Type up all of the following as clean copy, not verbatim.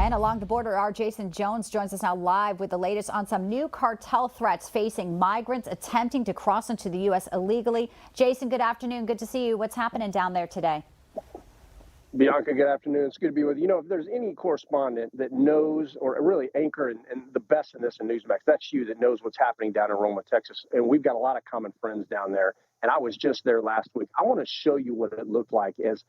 And along the border, our Jaeson Jones joins us now live with the latest on some new cartel threats facing migrants attempting to cross into the U.S. illegally. Jaeson, good afternoon. Good to see you. What's happening down there today? Bianca, good afternoon. It's good to be with you. You know, if there's any correspondent that knows, or really anchor and the best in this in Newsmax, that's you, that knows what's happening down in Roma, Texas. And we've got a lot of common friends down there. And I was just there last week. I want to show you what it looked like as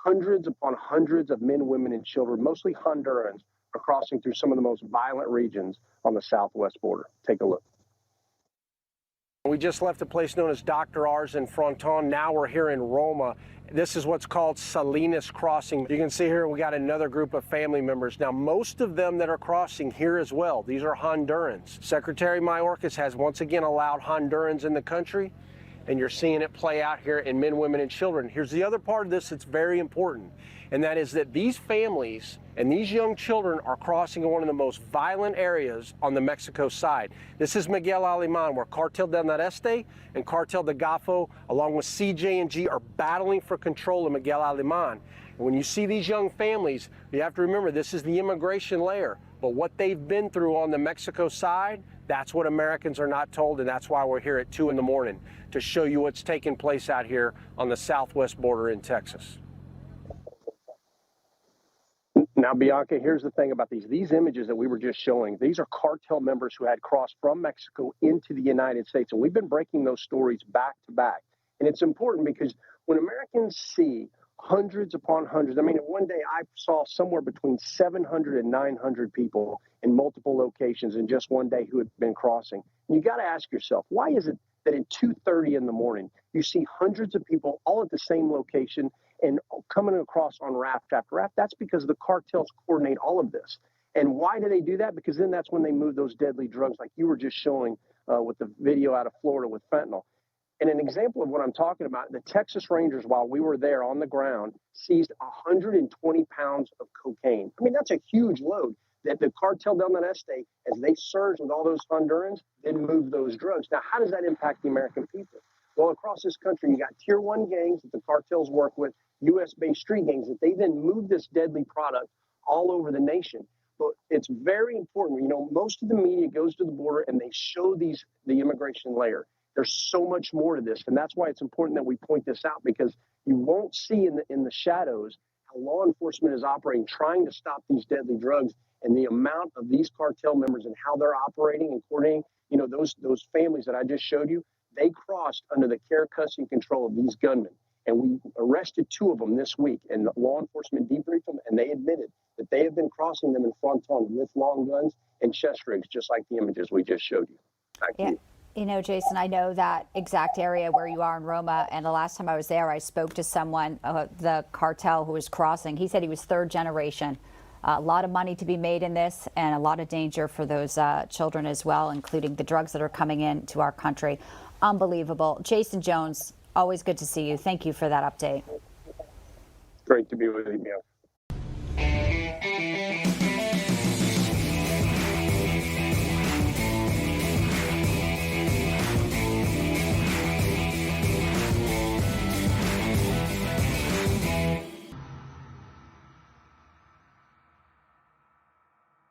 hundreds upon hundreds of men, women, and children, mostly Hondurans, are crossing through some of the most violent regions on the southwest border. Take a look. We just left a place known as Dr. R's in Fronton. Now we're here in Roma. This is what's called Salinas Crossing. You can see here we got another group of family members. Now, most of them that are crossing here as well, these are Hondurans. Secretary Mayorkas has once again allowed Hondurans in the country, and you're seeing it play out here in men, women, and children. Here's the other part of this that's very important, and that is that these families and these young children are crossing one of the most violent areas on the Mexico side. This is Miguel Alemán, where Cartel del Noreste and Cartel de Golfo, along with CJ&G, are battling for control of Miguel Alemán. And when you see these young families, you have to remember this is the immigration layer. But what they've been through on the Mexico side, that's what Americans are not told, and that's why we're here at 2 in the morning to show you what's taking place out here on the southwest border in Texas. Now, Bianca, here's the thing about these images that we were just showing. These are cartel members who had crossed from Mexico into the United States, and we've been breaking those stories back to back. And it's important because when Americans see hundreds upon hundreds, I mean, one day I saw somewhere between 700 and 900 people in multiple locations in just one day who had been crossing. And you got to ask yourself, why is it that at 2:30 in the morning, you see hundreds of people all at the same location and coming across on raft after raft? That's because the cartels coordinate all of this. And why do they do that? Because then that's when they move those deadly drugs like you were just showing with the video out of Florida with fentanyl. And an example of what I'm talking about, the Texas Rangers, while we were there on the ground, seized 120 pounds of cocaine. I mean, that's a huge load that the Cartel del Noreste, as they surge with all those Hondurans, then move those drugs. Now, how does that impact the American people? Well, across this country, you got tier 1 gangs that the cartels work with, U.S.-based street gangs that they then move this deadly product all over the nation. But it's very important. You know, most of the media goes to the border and they show the immigration layer. There's so much more to this, and that's why it's important that we point this out, because you won't see in the shadows how law enforcement is operating, trying to stop these deadly drugs, and the amount of these cartel members and how they're operating and coordinating. You know, those families that I just showed you, they crossed under the care, custody, and control of these gunmen. And we arrested 2 of them this week, and law enforcement debriefed them, and they admitted that they have been crossing them in Fronton with long guns and chest rigs, just like the images we just showed you. Back to you. You know, Jaeson, I know that exact area where you are in Roma, and the last time I was there, I spoke to someone, the cartel who was crossing. He said he was 3rd generation. A lot of money to be made in this, and a lot of danger for those children as well, including the drugs that are coming into our country. Unbelievable. Jaeson Jones, always good to see you. Thank you for that update. Great to be with you.